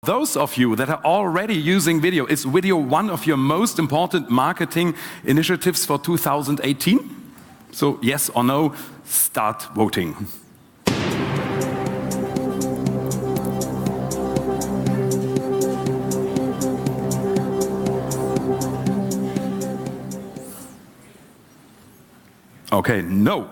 Those of you that are already using video, is video one of your most important marketing initiatives for 2018? So yes or no, start voting. Okay, no.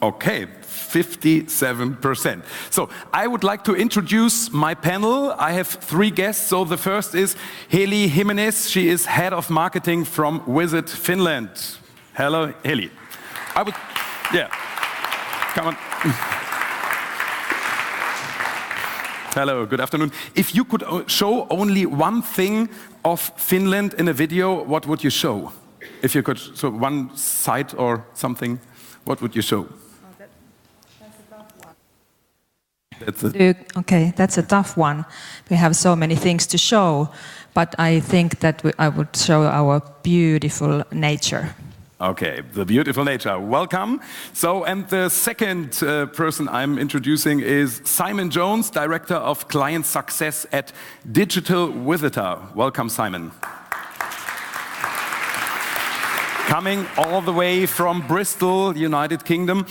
Okay, 57%. So I would like to introduce my panel. I have three guests. So the first is Heli Jimenez. She is head of marketing from Visit Finland. Hello, Heli. Come on. Hello, good afternoon. If you could show only one thing of Finland in a video, what would you show? If you could show one site or something, what would you show? Okay, that's a tough one. We have so many things to show, but I think that I would show our beautiful nature. Okay, the beautiful nature. Welcome. So, and the second person I'm introducing is Simon Jones, Director of Client Success at Digital Visitor. Welcome, Simon. Coming all the way from Bristol, United Kingdom.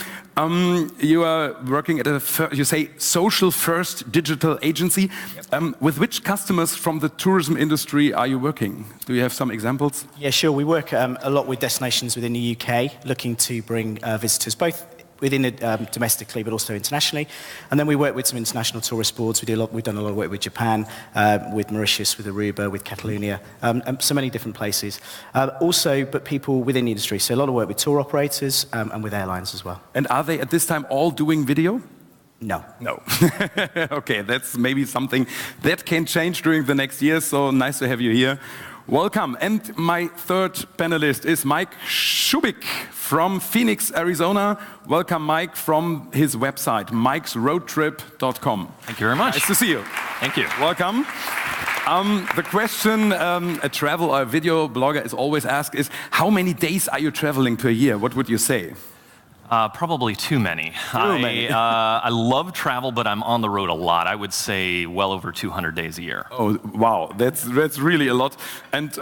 You are working at you say, social first digital agency. Yep. With which customers from the tourism industry are you working? Do you have some examples? Yeah, sure. We work a lot with destinations within the UK, looking to bring visitors both within domestically, but also internationally. And then we work with some international tourist boards. We've done a lot of work with Japan, with Mauritius, with Aruba, with Catalonia, so many different places. Also, but people within the industry. So a lot of work with tour operators and with airlines as well. And are they at this time all doing video? No. No. Okay, that's maybe something that can change during the next year. So nice to have you here. Welcome. And my third panelist is Mike Shubic from Phoenix, Arizona. Welcome, Mike, from his website, mikesroadtrip.com. Thank you very much. Nice to see you. Thank you. Welcome. The question a travel or video blogger is always asked is, how many days are you traveling per year? What would you say? Probably too many. I love travel, but I'm on the road a lot. I would say well over 200 days a year. Oh, wow. That's really a lot. And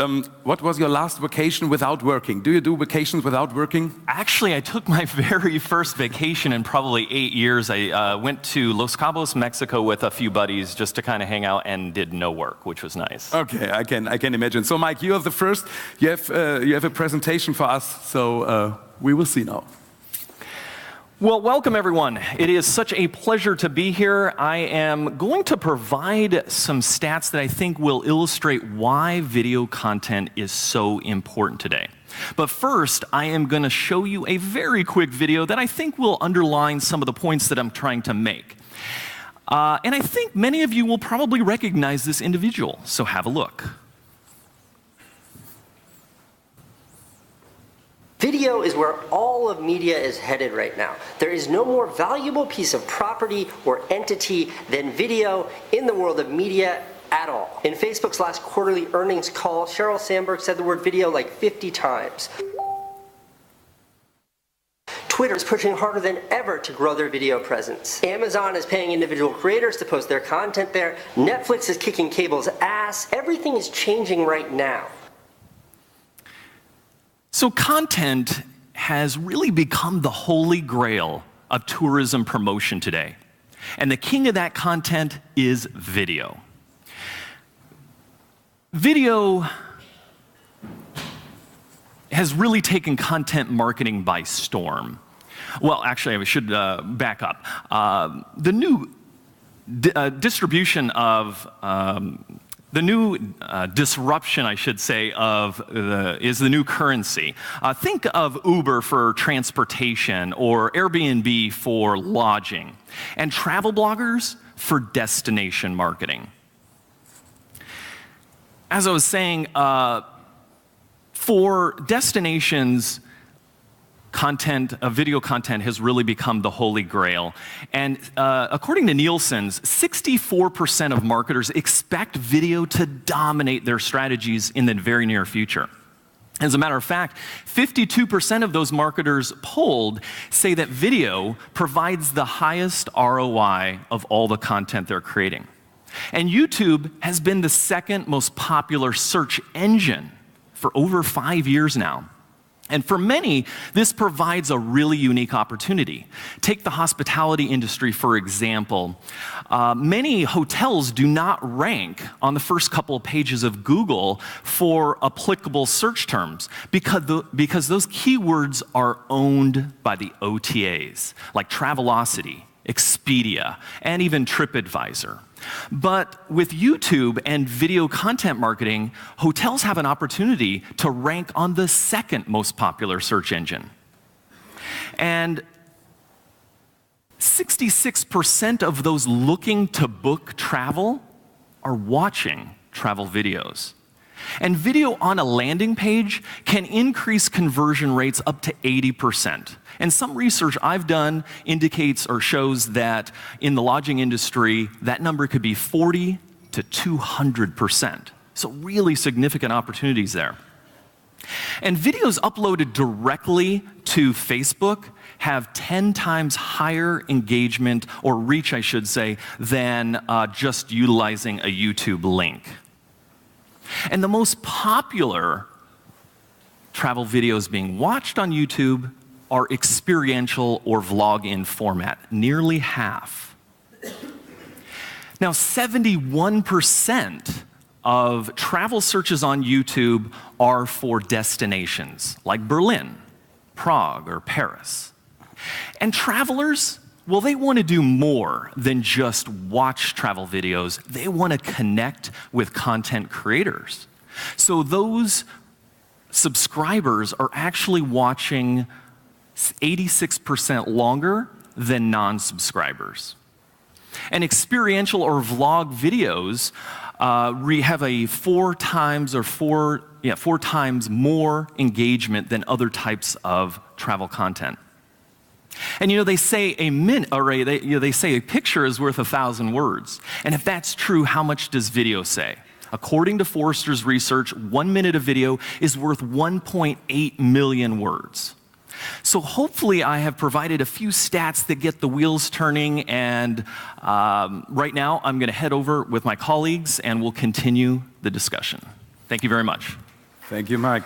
what was your last vacation without working? Do you do vacations without working? Actually, I took my very first vacation in probably 8 years. I went to Los Cabos, Mexico with a few buddies just to kind of hang out and did no work, which was nice. Okay, I can imagine. So, Mike, you are the first. You have a presentation for us, so we will see now. Well, welcome everyone. It is such a pleasure to be here. I am going to provide some stats that I think will illustrate why video content is so important today. But first, I am going to show you a very quick video that I think will underline some of the points that I'm trying to make. And I think many of you will probably recognize this individual, so have a look. Video is where all of media is headed right now. There is no more valuable piece of property or entity than video in the world of media at all. In Facebook's last quarterly earnings call, Sheryl Sandberg said the word video like 50 times. Twitter is pushing harder than ever to grow their video presence. Amazon is paying individual creators to post their content there. Netflix is kicking cable's ass. Everything is changing right now. So content has really become the holy grail of tourism promotion today. And the king of that content is video. Video has really taken content marketing by storm. Well, actually, I should back up. The new distribution of the new disruption, I should say, is the new currency. Think of Uber for transportation or Airbnb for lodging, and travel bloggers for destination marketing. As I was saying, for destinations, video content has really become the holy grail. And according to Nielsen's, 64% of marketers expect video to dominate their strategies in the very near future. As a matter of fact, 52% of those marketers polled say that video provides the highest ROI of all the content they're creating. And YouTube has been the second most popular search engine for over 5 years now. And for many, this provides a really unique opportunity. Take the hospitality industry, for example. Many hotels do not rank on the first couple of pages of Google for applicable search terms because those keywords are owned by the OTAs, like Travelocity, Expedia, and even TripAdvisor. But with YouTube and video content marketing, hotels have an opportunity to rank on the second most popular search engine. And 66% of those looking to book travel are watching travel videos. And video on a landing page can increase conversion rates up to 80%. And some research I've done indicates or shows that in the lodging industry, that number could be 40 to 200%. So really significant opportunities there. And videos uploaded directly to Facebook have 10 times higher engagement, or reach, I should say, than just utilizing a YouTube link. And the most popular travel videos being watched on YouTube are experiential or vlog-in format, nearly half. Now, 71% of travel searches on YouTube are for destinations like Berlin, Prague, or Paris. And travelers, well, they want to do more than just watch travel videos. They want to connect with content creators. So those subscribers are actually watching 86% longer than non-subscribers. And experiential or vlog videos have a 4 times more engagement than other types of travel content. And they say they say a picture is worth 1,000 words. And if that's true, how much does video say? According to Forrester's research, 1 minute of video is worth 1.8 million words. So hopefully I have provided a few stats that get the wheels turning, and right now I'm going to head over with my colleagues and we'll continue the discussion. Thank you very much. Thank you, Mike.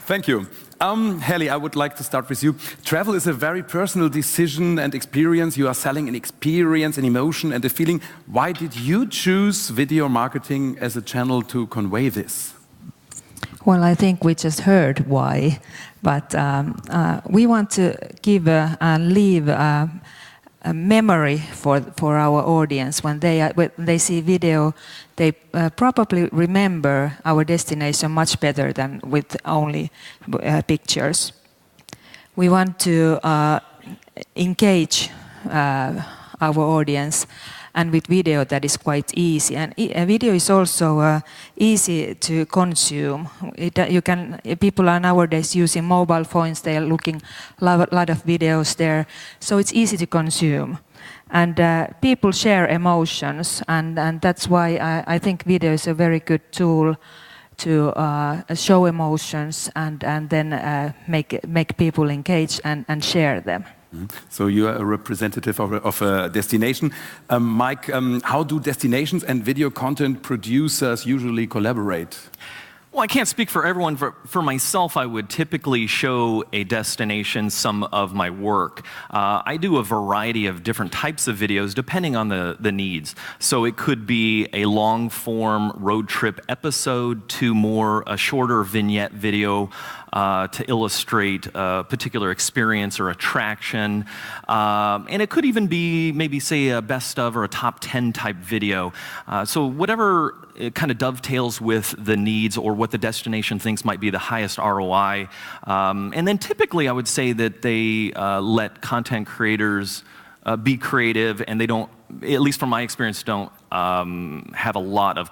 Thank you. Heli, I would like to start with you. Travel is a very personal decision and experience. You are selling an experience, an emotion, and a feeling. Why did you choose video marketing as a channel to convey this? Well, I think we just heard why, but we want to give and leave a memory for our audience. When they see video, they probably remember our destination much better than with only pictures. We want to engage our audience, and with video that is quite easy. And video is also easy to consume. People are nowadays using mobile phones. They are looking a lot of videos there, so it's easy to consume. And people share emotions, and that's why I think video is a very good tool to show emotions and then make people engage and share them. So you are a representative of a destination. Mike, how do destinations and video content producers usually collaborate? Well, I can't speak for everyone. For myself, I would typically show a destination some of my work. I do a variety of different types of videos depending on the needs. So it could be a long-form road trip episode to a shorter vignette video to illustrate a particular experience or attraction. And it could even be maybe, say, a best of or a top 10 type video. So whatever it kind of dovetails with the needs or what the destination thinks might be the highest ROI. And then typically I would say that they let content creators be creative, and they don't, at least from my experience, don't have a lot of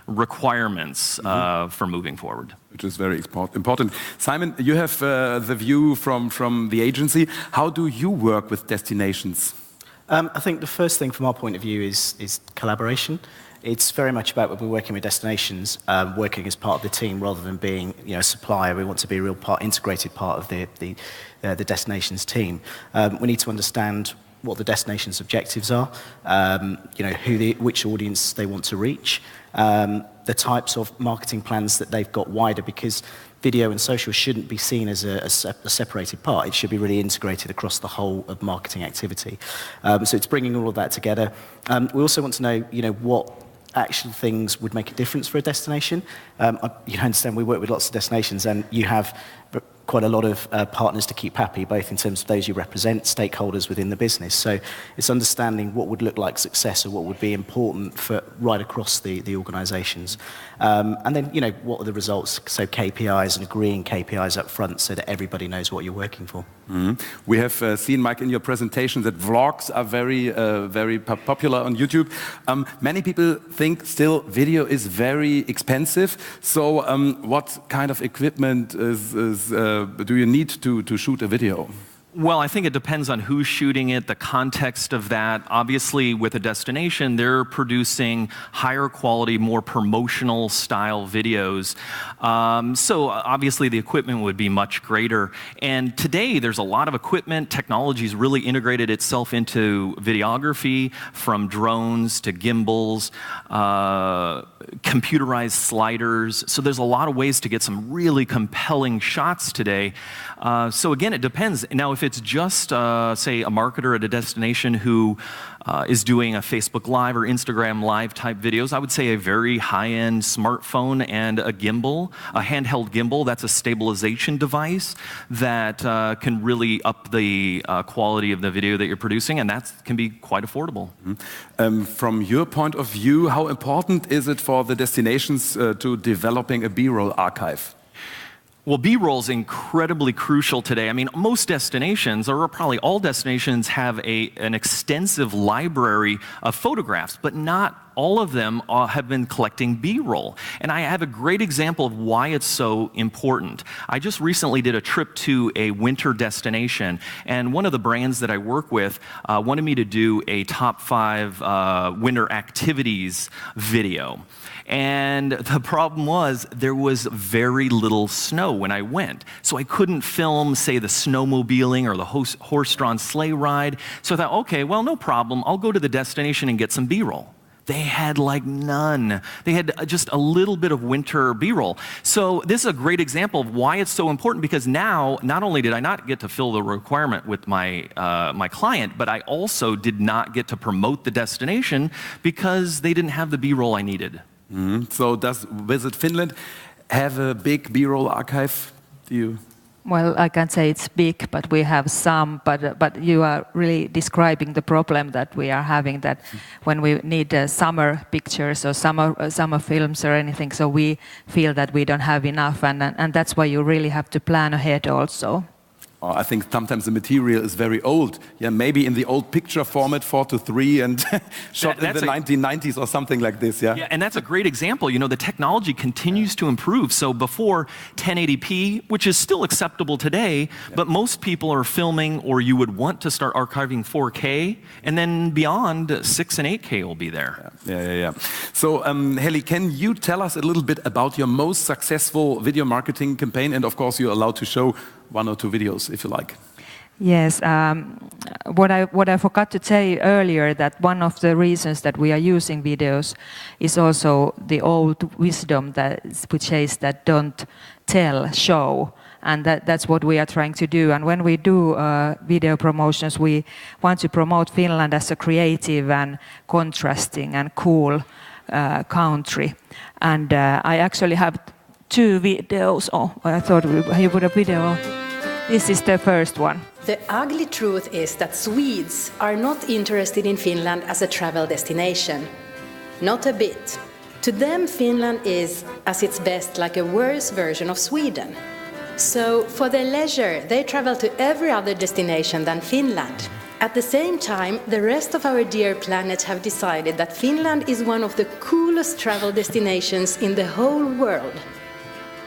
requirements for moving forward. Which is very important. Simon, you have the view from the agency. How do you work with destinations? I think the first thing from our point of view is collaboration. It's very much about when we're working with destinations, working as part of the team rather than being, a supplier. We want to be a real integrated part of the destinations team. We need to understand what the destination's objectives are, which audience they want to reach, the types of marketing plans that they've got wider, because video and social shouldn't be seen as a separated part. It should be really integrated across the whole of marketing activity. So it's bringing all of that together. We also want to know, what actual things would make a difference for a destination. You understand we work with lots of destinations, and you have quite a lot of partners to keep happy, both in terms of those you represent, stakeholders within the business. So it's understanding what would look like success or what would be important for right across the organisations. And then, what are the results? So KPIs, and agreeing KPIs up front so that everybody knows what you're working for. Mm-hmm. We have seen, Mike, in your presentation that vlogs are very popular on YouTube. Many people think still video is very expensive. So what kind of equipment do you need to shoot a video? Well, I think it depends on who's shooting it, the context of that. Obviously, with a destination, they're producing higher quality, more promotional style videos. So obviously, the equipment would be much greater. And today, there's a lot of equipment. Technology's really integrated itself into videography, from drones to gimbals, computerized sliders. So there's a lot of ways to get some really compelling shots today. So again, it depends. Now, if it's just, say, a marketer at a destination who is doing a Facebook Live or Instagram Live type videos, I would say a very high-end smartphone and a gimbal, a handheld gimbal. That's a stabilization device that can really up the quality of the video that you're producing, and that can be quite affordable. Mm-hmm. From your point of view, how important is it for the destinations to developing a B-roll archive? Well, B-roll is incredibly crucial today. I mean, most destinations, or probably all destinations, have an extensive library of photographs, but not all of them have been collecting B-roll. And I have a great example of why it's so important. I just recently did a trip to a winter destination, and one of the brands that I work with wanted me to do a top 5 winter activities video. And the problem was there was very little snow when I went. So I couldn't film, say, the snowmobiling or the horse-drawn sleigh ride. So I thought, okay, well, no problem. I'll go to the destination and get some B-roll. They had like none. They had just a little bit of winter B-roll. So this is a great example of why it's so important, because now, not only did I not get to fill the requirement with my client, but I also did not get to promote the destination because they didn't have the B-roll I needed. Mm-hmm. So does Visit Finland have a big B-roll archive? Well, I can't say it's big, but we have some. But you are really describing the problem that we are having, that when we need summer pictures or summer films or anything, so we feel that we don't have enough, and that's why you really have to plan ahead also. I think sometimes the material is very old. Yeah, maybe in the old picture format, 4:3, and shot in the 1990s or something like this. Yeah, and that's a great example. The technology continues to improve. So before 1080p, which is still acceptable today, but most people are filming, or you would want to start archiving 4K, and then beyond 6 and 8K will be there. Yeah. So, Heli, can you tell us a little bit about your most successful video marketing campaign? And of course, you're allowed to show 1 or 2 videos, if you like. Yes, what I forgot to say earlier, that one of the reasons that we are using videos is also the old wisdom which says that don't tell, show. And that's what we are trying to do. And when we do video promotions, we want to promote Finland as a creative and contrasting and cool country. And I actually have 2 videos. Oh, I thought you would have video. This is the first one. The ugly truth is that Swedes are not interested in Finland as a travel destination. Not a bit. To them, Finland is, at its best, like a worse version of Sweden. So, for their leisure, they travel to every other destination than Finland. At the same time, the rest of our dear planet have decided that Finland is one of the coolest travel destinations in the whole world.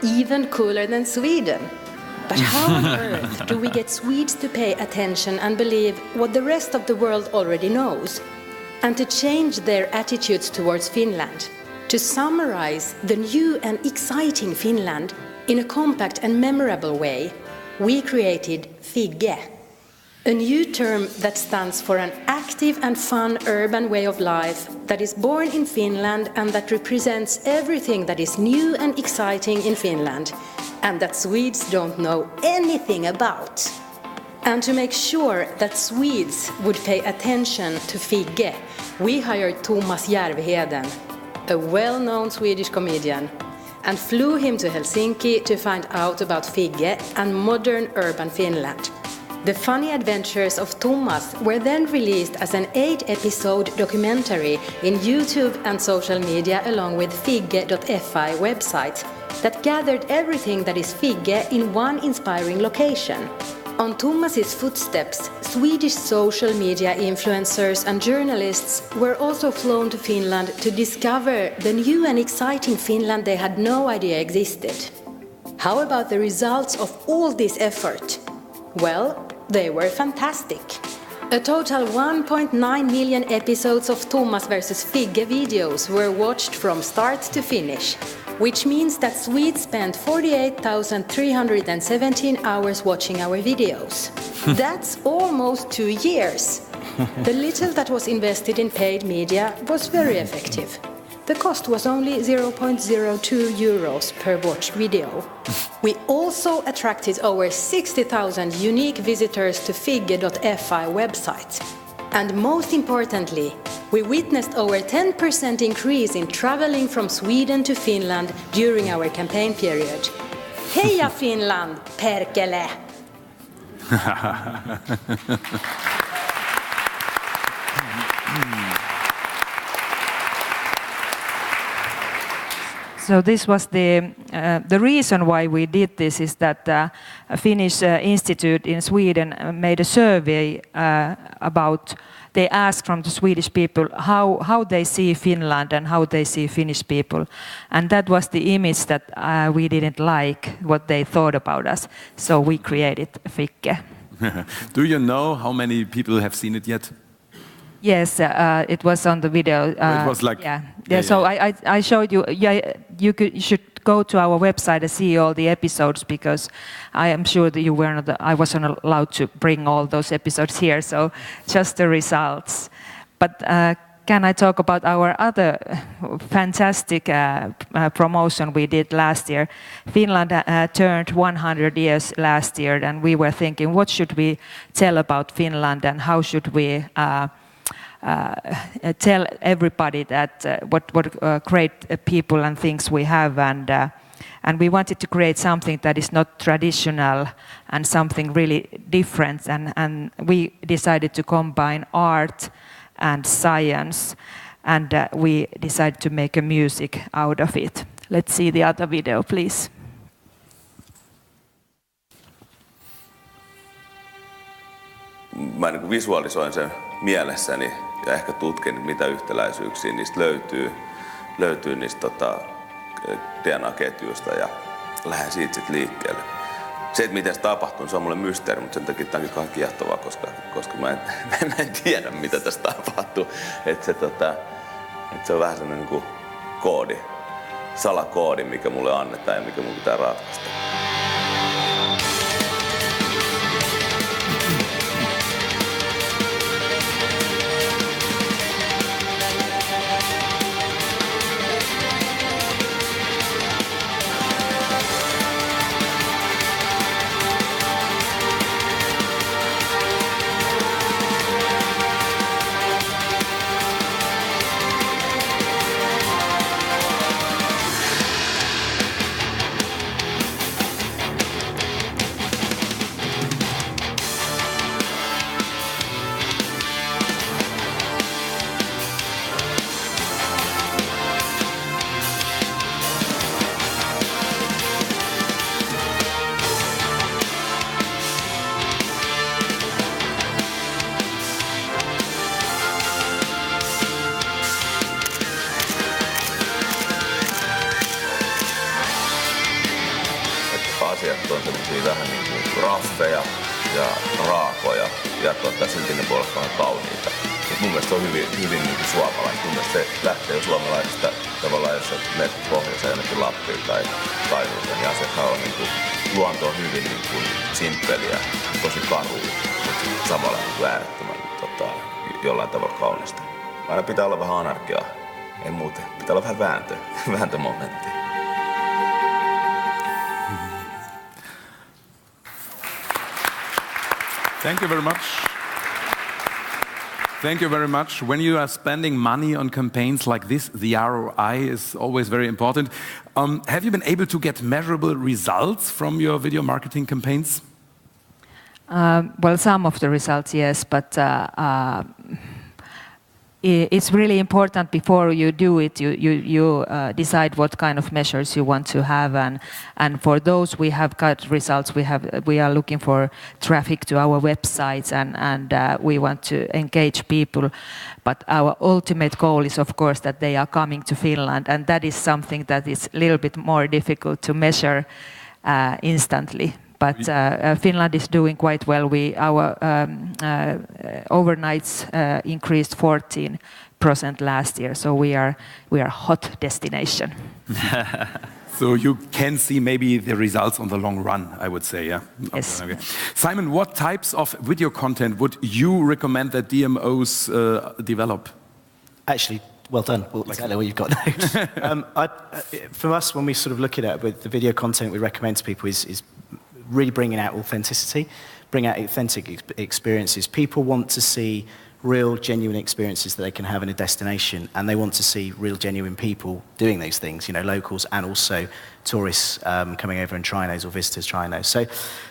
Even cooler than Sweden. But how on earth do we get Swedes to pay attention and believe what the rest of the world already knows? and to change their attitudes towards Finland. To summarize the new and exciting Finland in a compact and memorable way, we created Figge, a new term that stands for an active and fun urban way of life that is born in Finland and that represents everything that is new and exciting in Finland and that Swedes don't know anything about. And to make sure that Swedes would pay attention to Figge, we hired Thomas Järvheden, a well-known Swedish comedian, and flew him to Helsinki to find out about Figge and modern urban Finland. The funny adventures of Thomas were then released as an 8-episode documentary in YouTube and social media along with Figge.fi website that gathered everything that is Figge in one inspiring location. On Thomas's footsteps, Swedish social media influencers and journalists were also flown to Finland to discover the new and exciting Finland they had no idea existed. How about the results of all this effort? Well, they were fantastic. A total 1.9 million episodes of Thomas vs. Figge videos were watched from start to finish, which means that Swedes spent 48,317 hours watching our videos. That's almost 2 years. The little that was invested in paid media was very effective. The cost was only 0.02 euros per watched video. We also attracted over 60,000 unique visitors to Figge.fi website. And most importantly, we witnessed over 10% increase in traveling from Sweden to Finland during our campaign period. Heja Finland, perkele! So this was the reason why we did this is that a Finnish institute in Sweden made a survey about. They asked from the Swedish people how they see Finland and how they see Finnish people, and that was the image that we didn't like what they thought about us. So we created Figge. Do you know how many people have seen it yet? Yes, it was on the video. It was like yeah. So I showed you. Yeah, you should go to our website and see all the episodes because I am sure that you were not. I wasn't allowed to bring all those episodes here. So just the results. But can I talk about our other fantastic promotion we did last year? Finland turned 100 years last year, and we were thinking, what should we tell about Finland and how should we tell everybody that what great people and things we have, and we wanted to create something that is not traditional and something really different, and we decided to combine art and science, and we decided to make a music out of it. Let's see the other video, please. Mä niin visualisoin sen mielessäni ja ehkä tutkin, mitä yhtäläisyyksiä niistä löytyy niistä DNA-ketjuista ja lähden siitä sitten liikkeelle. Se, että miten se tapahtuu, se on mulle mysteeri, mutta sen takia tämä onkin kaikki kiehtovaa, koska mä en tiedä, mitä tässä tapahtuu. Että se on vähän sellainen niin kuin koodi, salakoodi, mikä mulle annetaan ja mikä mun pitää ratkaista. Asiat on sellaisia vähän niin kuin raffeja, ja raakoja ja silti ne voi olla kauniita. Mut mun mielestä se on hyvin niin suomalaista. Mun mielestä se lähtee jo suomalaisesta tavallaan, jos menet pohjoiseen jonnekin Lappiin tai Kainuuseen, niin asiathan on niin kuin, luonto on hyvin niin kuin simppeliä, tosi karua, mutta samalla niin äärettömän jollain tavalla kaunista. Aina pitää olla vähän anarkiaa, ei muuten. Pitää olla vähän vääntömomenttia. Thank you very much. Thank you very much. When you are spending money on campaigns like this, the ROI is always very important. Have you been able to get measurable results from your video marketing campaigns? Well, some of the results, yes, but it's really important before you do it, you decide what kind of measures you want to have, and for those we have got results. We are looking for traffic to our websites, and we want to engage people. But our ultimate goal is, of course, that they are coming to Finland, and that is something that is a little bit more difficult to measure instantly. But Finland is doing quite well. Our overnights increased 14% last year, so we are a hot destination. So you can see maybe the results on the long run, I would say, yeah? Yes. Okay. Simon, what types of video content would you recommend that DMOs develop? Actually, well done. Well, exactly what you've got now. For us, when we sort of look at it with the video content we recommend to people is really bringing out authenticity, bring out authentic experiences. People want to see real, genuine experiences that they can have in a destination, and they want to see real, genuine people doing those things, you know, locals and also tourists coming over and trying those, or visitors trying those. So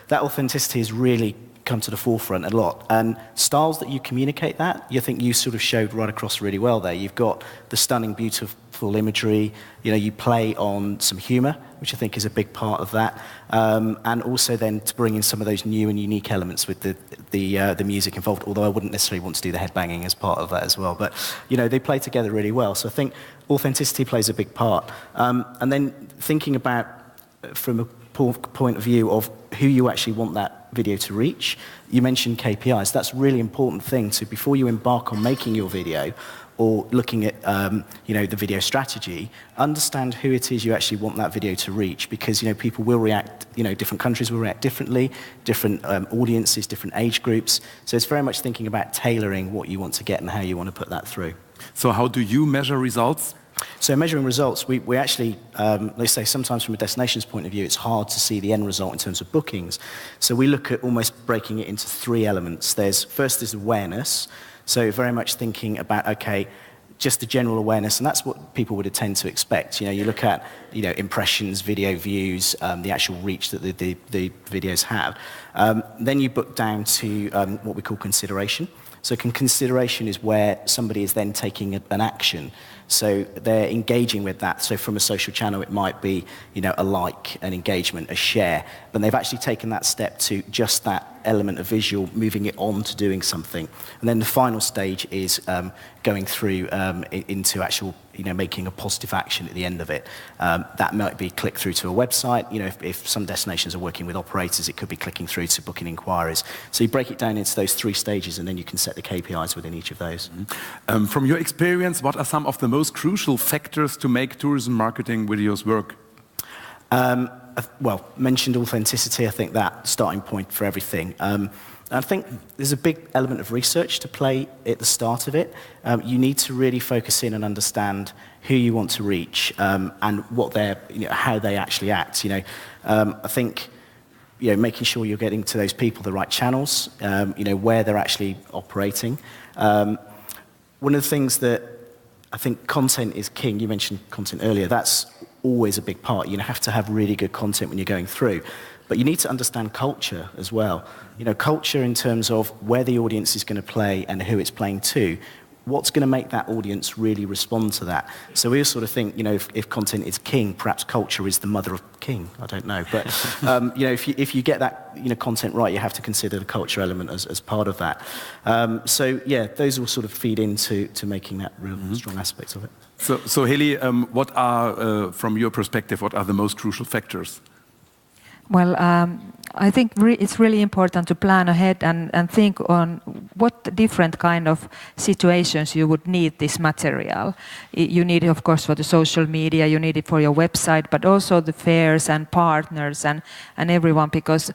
that authenticity has really come to the forefront a lot. And styles that you communicate that, I think you sort of showed right across really well there. You've got the stunning, beautiful imagery, you know, you play on some humour, which I think is a big part of that, and also then to bring in some of those new and unique elements with the music involved, although I wouldn't necessarily want to do the headbanging as part of that as well. But, you know, they play together really well. So I think authenticity plays a big part. And then thinking about, from a point of view of who you actually want that video to reach, you mentioned KPIs. That's a really important thing to, before you embark on making your video, or looking at you know, the video strategy, understand who it is you actually want that video to reach, because, you know, people will react, you know, different countries will react differently, different audiences, different age groups. So it's very much thinking about tailoring what you want to get and how you want to put that through. So how do you measure results? So measuring results, we actually, let's say sometimes from a destination's point of view, it's hard to see the end result in terms of bookings. So we look at almost breaking it into three elements. First is awareness. So very much thinking about, okay, just the general awareness, and that's what people would tend to expect. You know, you look at, you know, impressions, video views, the actual reach that the videos have. Then you book down to what we call consideration. So consideration is where somebody is then taking an action. So they're engaging with that. So from a social channel, it might be, you know, a like, an engagement, a share. But they've actually taken that step to just that element of visual, moving it on to doing something. And then the final stage is going through into actual, you know, making a positive action at the end of it. That might be click through to a website. You know, if some destinations are working with operators, it could be clicking through to booking inquiries. So you break it down into those three stages, and then you can set the KPIs within each of those. From your experience, what are some of the most crucial factors to make tourism marketing videos work? Well, mentioned authenticity, I think that starting point for everything. I think there's a big element of research to play at the start of it. You need to really focus in and understand who you want to reach, and what you know, how they actually act. You know, I think, you know, making sure you're getting to those people the right channels, you know, where they're actually operating. One of the things that I think content is king. You mentioned content earlier. That's always a big part. You have to have really good content when you're going through. But you need to understand culture as well. You know, culture in terms of where the audience is going to play and who it's playing to. What's going to make that audience really respond to that? So we sort of think, you know, if content is king, perhaps culture is the mother of king. I don't know. But, you know, if you get that, you know, content right, you have to consider the culture element as part of that. So, yeah, those will sort of feed into making that real strong aspects of it. So Heli, what are, from your perspective, what are the most crucial factors? Well, I think it's really important to plan ahead and think on what different kind of situations you would need this material. You need it, of course, for the social media, you need it for your website, but also the fairs and partners and everyone, because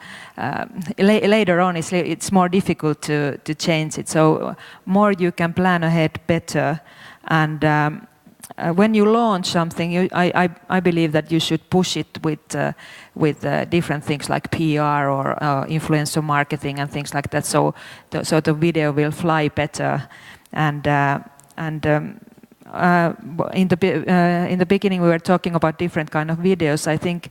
later on it's more difficult to change it. So more you can plan ahead, better. And when you launch something, I believe that you should push it with different things like PR or influencer marketing and things like that. So the video will fly better. And in the beginning we were talking about different kind of videos. I think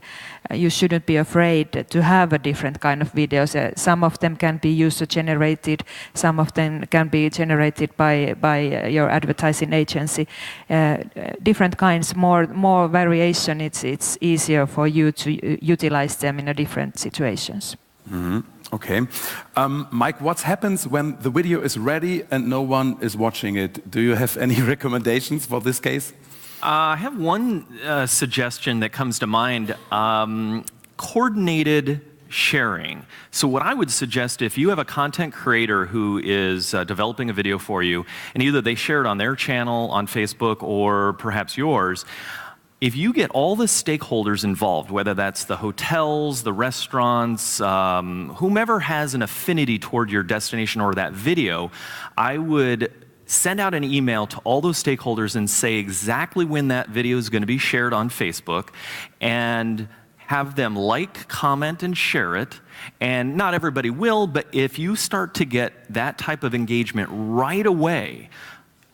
you shouldn't be afraid to have a different kind of videos. Some of them can be user generated, some of them can be generated by your advertising agency. Different kinds, more variation. It's easier for you to utilize them in a different situations. Mm-hmm. Okay. Mike, what happens when the video is ready and no one is watching it? Do you have any recommendations for this case? I have one suggestion that comes to mind. Coordinated sharing. So what I would suggest, if you have a content creator who is developing a video for you, and either they share it on their channel, on Facebook, or perhaps yours, if you get all the stakeholders involved, whether that's the hotels, the restaurants, whomever has an affinity toward your destination or that video, I would send out an email to all those stakeholders and say exactly when that video is going to be shared on Facebook, and have them like, comment, and share it. And not everybody will, but if you start to get that type of engagement right away,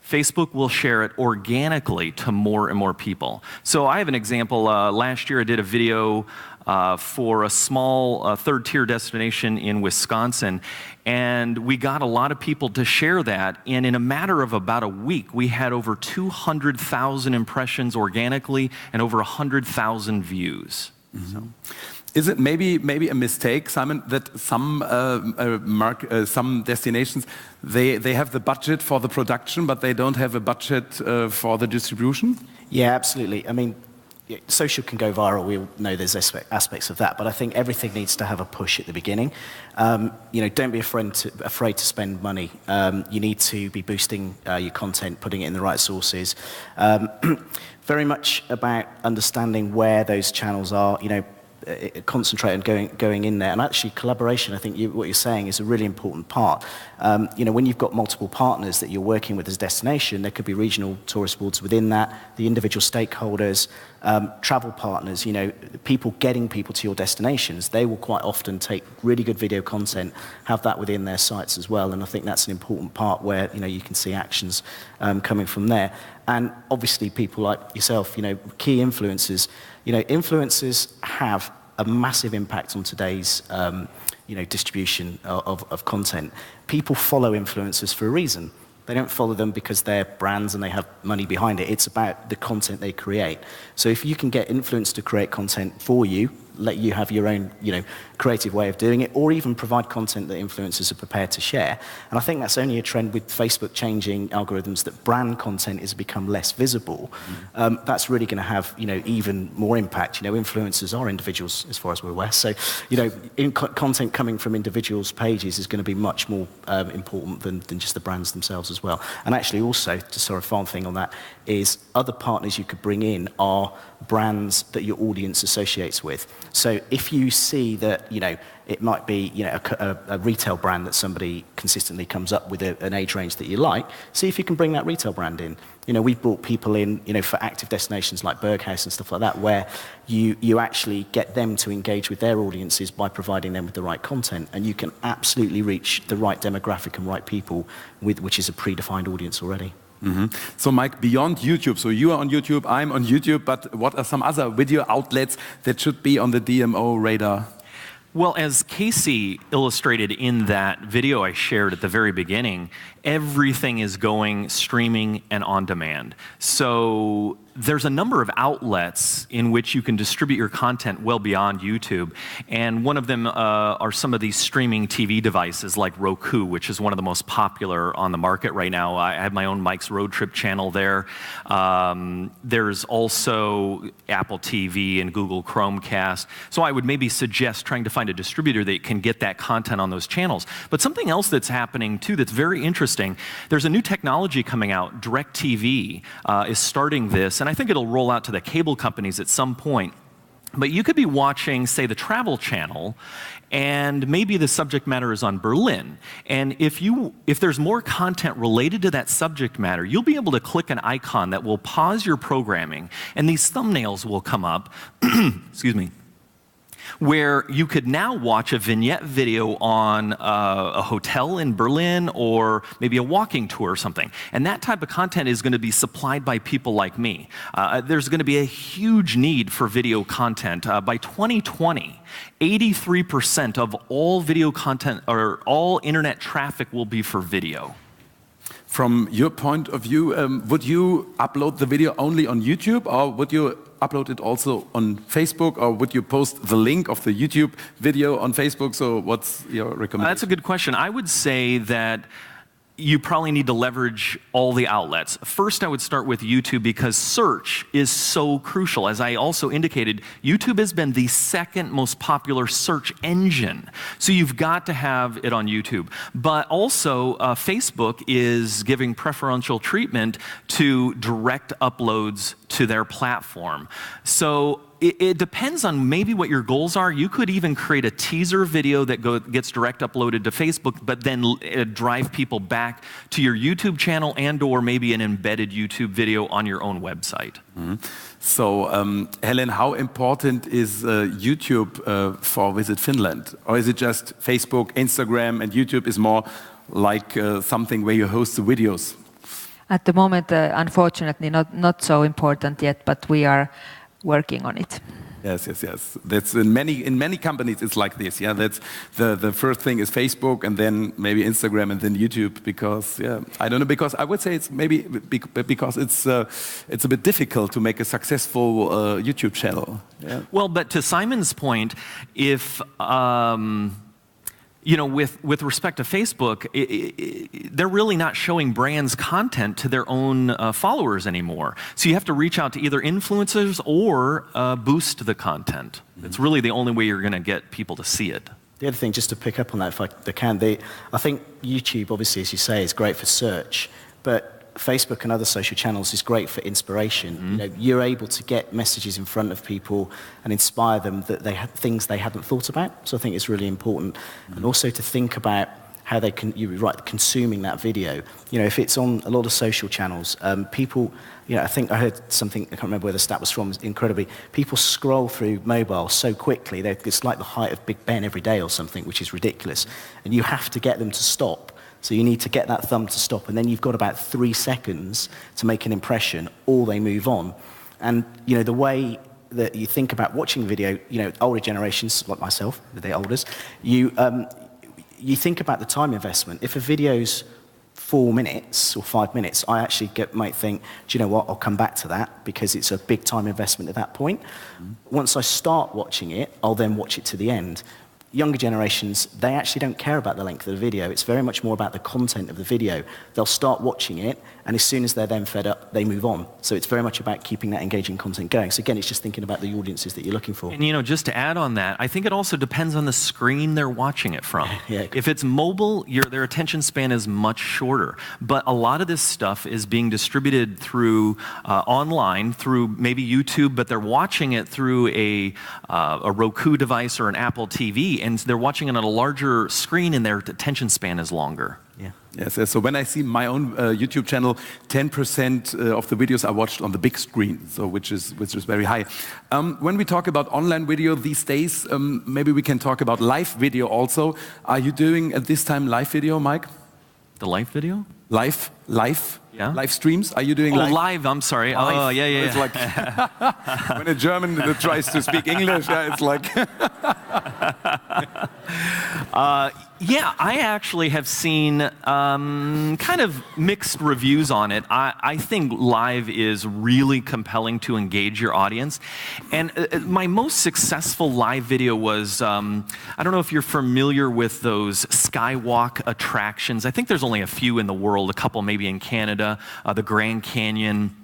Facebook will share it organically to more and more people. So I have an example. Last year I did a video for a small third-tier destination in Wisconsin, and we got a lot of people to share that, and in a matter of about a week we had over 200,000 impressions organically and over 100,000 views. Mm-hmm. So. Is it maybe a mistake, Simon, that some destinations they have the budget for the production, but they don't have a budget for the distribution? Yeah, absolutely. I mean, social can go viral. We all know there's aspects of that, but I think everything needs to have a push at the beginning. Don't be afraid to spend money. You need to be boosting your content, putting it in the right sources. Very much about understanding where those channels are. Concentrate on going in there, and actually collaboration. I think what you're saying is a really important part. When you've got multiple partners that you're working with as a destination, there could be regional tourist boards within that, the individual stakeholders, travel partners. People getting people to your destinations. They will quite often take really good video content, have that within their sites as well, and I think that's an important part where you can see actions coming from there. And obviously, people like yourself, key influencers. Influencers have a massive impact on today's, distribution of content. People follow influencers for a reason. They don't follow them because they're brands and they have money behind it. It's about the content they create. So if you can get influencers to create content for you, let you have your own, creative way of doing it, or even provide content that influencers are prepared to share. And I think that's only a trend with Facebook changing algorithms, that brand content has become less visible. That's really going to have, even more impact. Influencers are individuals as far as we're aware. So, content coming from individuals' pages is going to be much more important than just the brands themselves as well. And actually also, just sort of final thing on that, is other partners you could bring in are brands that your audience associates with. So if you see that, it might be, a retail brand that somebody consistently comes up with an age range that you like, see if you can bring that retail brand in. We've brought people in, for active destinations like Berghaus and stuff like that, where you actually get them to engage with their audiences by providing them with the right content, and you can absolutely reach the right demographic and right people which is a predefined audience already. Mm-hmm. So Mike, beyond YouTube, so you are on YouTube, I'm on YouTube, but what are some other video outlets that should be on the DMO radar? Well, as Casey illustrated in that video I shared at the very beginning, everything is going streaming and on demand. So there's a number of outlets in which you can distribute your content well beyond YouTube. And one of them are some of these streaming TV devices like Roku, which is one of the most popular on the market right now. I have my own Mike's Road Trip channel there. There's also Apple TV and Google Chromecast. So I would maybe suggest trying to find a distributor that can get that content on those channels. But something else that's happening too that's very interesting, there's a new technology coming out. DirecTV is starting this, and I think it'll roll out to the cable companies at some point. But you could be watching, say, the Travel Channel, and maybe the subject matter is on Berlin. And if there's more content related to that subject matter, you'll be able to click an icon that will pause your programming, and these thumbnails will come up, excuse me, where you could now watch a vignette video on a hotel in Berlin or maybe a walking tour or something. And that type of content is going to be supplied by people like me. There's going to be a huge need for video content. By 2020, 83% of all video content or all internet traffic will be for video. From your point of view, would you upload the video only on YouTube, or would you upload it also on Facebook, or would you post the link of the YouTube video on Facebook? So what's your recommendation? That's a good question. I would say that you probably need to leverage all the outlets. First, I would start with YouTube because search is so crucial. As I also indicated, YouTube has been the second most popular search engine. So you've got to have it on YouTube. But also, Facebook is giving preferential treatment to direct uploads to their platform. So it depends on maybe what your goals are. You could even create a teaser video that gets direct uploaded to Facebook, but then drive people back to your YouTube channel and or maybe an embedded YouTube video on your own website. Mm-hmm. So, Helen, how important is YouTube for Visit Finland? Or is it just Facebook, Instagram, and YouTube is more like something where you host the videos? At the moment, unfortunately, not so important yet, but we are working on it. Yes. That's in many companies it's like this. Yeah, that's the first thing is Facebook, and then maybe Instagram, and then YouTube. Because I don't know. Because I would say it's maybe because it's a bit difficult to make a successful YouTube channel. Yeah. Well, but to Simon's point, if with respect to Facebook, they're really not showing brands content to their own followers anymore. So you have to reach out to either influencers or boost the content. It's really the only way you're going to get people to see it. The other thing, just to pick up on that, if I can, I think YouTube, obviously, as you say, is great for search, but Facebook and other social channels is great for inspiration. Mm-hmm. You're able to get messages in front of people and inspire them that they have things they hadn't thought about. So I think it's really important. Mm-hmm. And also to think about how they can, you're right, consuming that video. If it's on a lot of social channels, people, I think I heard something, I can't remember where the stat was from, incredibly, people scroll through mobile so quickly, it's like the height of Big Ben every day or something, which is ridiculous. And you have to get them to stop. So you need to get that thumb to stop, and then you've got about 3 seconds to make an impression, or they move on. And the way that you think about watching video, older generations like myself, the olders, you think about the time investment. If a video's 4 minutes or 5 minutes, I actually might think, do you know what? I'll come back to that because it's a big time investment at that point. Mm-hmm. Once I start watching it, I'll then watch it to the end. Younger generations, they actually don't care about the length of the video. It's very much more about the content of the video. They'll start watching it, and as soon as they're then fed up, they move on. So it's very much about keeping that engaging content going. So again, it's just thinking about the audiences that you're looking for. And just to add on that, I think it also depends on the screen they're watching it from. Yeah. If it's mobile, their attention span is much shorter. But a lot of this stuff is being distributed through online, through maybe YouTube, but they're watching it through a Roku device or an Apple TV, and they're watching it on a larger screen, and their attention span is longer. Yeah. Yes. So when I see my own YouTube channel, 10% of the videos are watched on the big screen, so which is very high. When we talk about online video these days, maybe we can talk about live video also. Are you doing at this time live video, Mike? The live video? Live. Yeah. Live streams? Are you doing live? I'm sorry. Live. Oh, yeah. It's like when a German tries to speak English, it's like... Yeah, I actually have seen kind of mixed reviews on it. I think live is really compelling to engage your audience. And my most successful live video was, I don't know if you're familiar with those skywalk attractions. I think there's only a few in the world, a couple maybe in Canada, the Grand Canyon.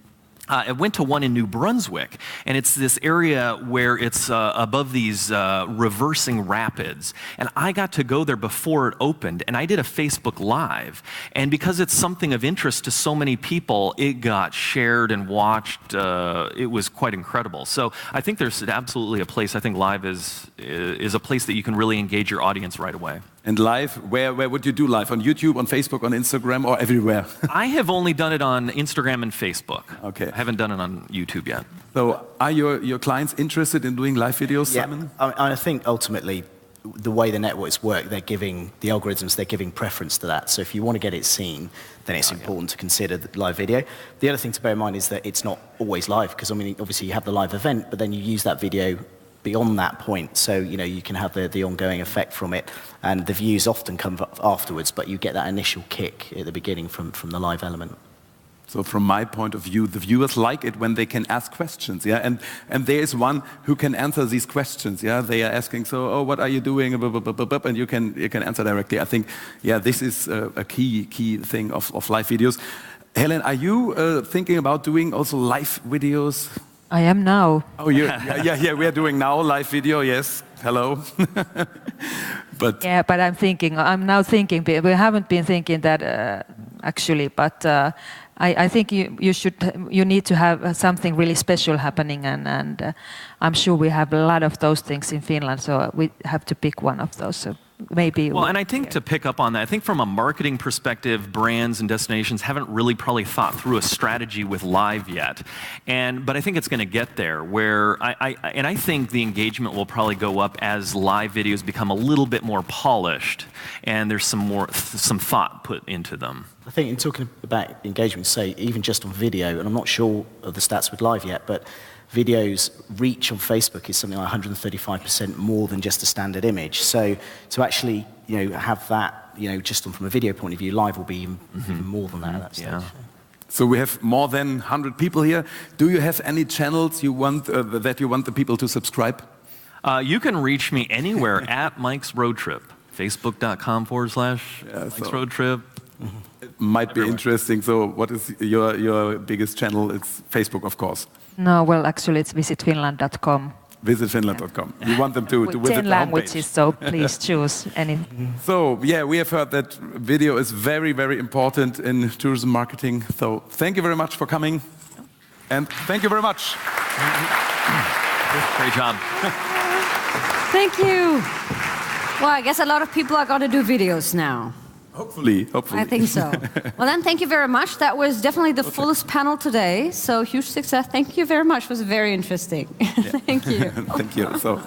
I went to one in New Brunswick, and it's this area where it's above these reversing rapids. And I got to go there before it opened, and I did a Facebook Live. And because it's something of interest to so many people, it got shared and watched. It was quite incredible. So I think there's absolutely a place. I think live is a place that you can really engage your audience right away. And live, where would you do live? On YouTube, on Facebook, on Instagram, or everywhere? I have only done it on Instagram and Facebook. Okay. I haven't done it on YouTube yet. So are your clients interested in doing live videos, Simon? I think ultimately the way the networks work, they're giving the algorithms, they're giving preference to that. So if you want to get it seen, then it's important to consider the live video. The other thing to bear in mind is that it's not always live, because I mean, obviously you have the live event, but then you use that video beyond that point, so you can have the ongoing effect from it, and the views often come afterwards, but you get that initial kick at the beginning from the live element. So from my point of view, the viewers like it when they can ask questions, yeah, and there is one who can answer these questions, yeah. They are asking, so, oh, what are you doing, and you can answer directly. I think, yeah, this is a key thing of live videos. Helen, are you thinking about doing also live videos? I am now. Oh, yeah, we are doing now live video, yes. Hello. But I'm now thinking, we haven't been thinking that actually, but I think you need to have something really special happening, and I'm sure we have a lot of those things in Finland, so we have to pick one of those. So maybe. Well, and I think to pick up on that, I think from a marketing perspective, brands and destinations haven't really probably thought through a strategy with live yet, but I think it's going to get there. Where I think the engagement will probably go up as live videos become a little bit more polished, and there's some thought put into them. I think in talking about engagement, say even just on video, and I'm not sure of the stats with live yet, but videos reach on Facebook is something like 135% more than just a standard image. So to actually have that just from a video point of view, live will be even more than that at that stage. Yeah. So we have more than 100 people here. Do you have any channels you want that you want the people to subscribe? You can reach me anywhere at Mike's Road Trip. Facebook.com/Mike's Road Trip. It might be interesting. So what is your biggest channel? It's Facebook, of course. No, well, actually, it's visitfinland.com. Visitfinland.com. You want them to visit 10 languages, so please choose any. So, yeah, we have heard that video is very, very important in tourism marketing. So thank you very much for coming. And thank you very much. Great job. Thank you. Well, I guess a lot of people are going to do videos now. Hopefully. I think so. Well, then, thank you very much. That was definitely the fullest panel today. So, huge success. Thank you very much. It was very interesting. Yeah. Thank you. Thank you. So.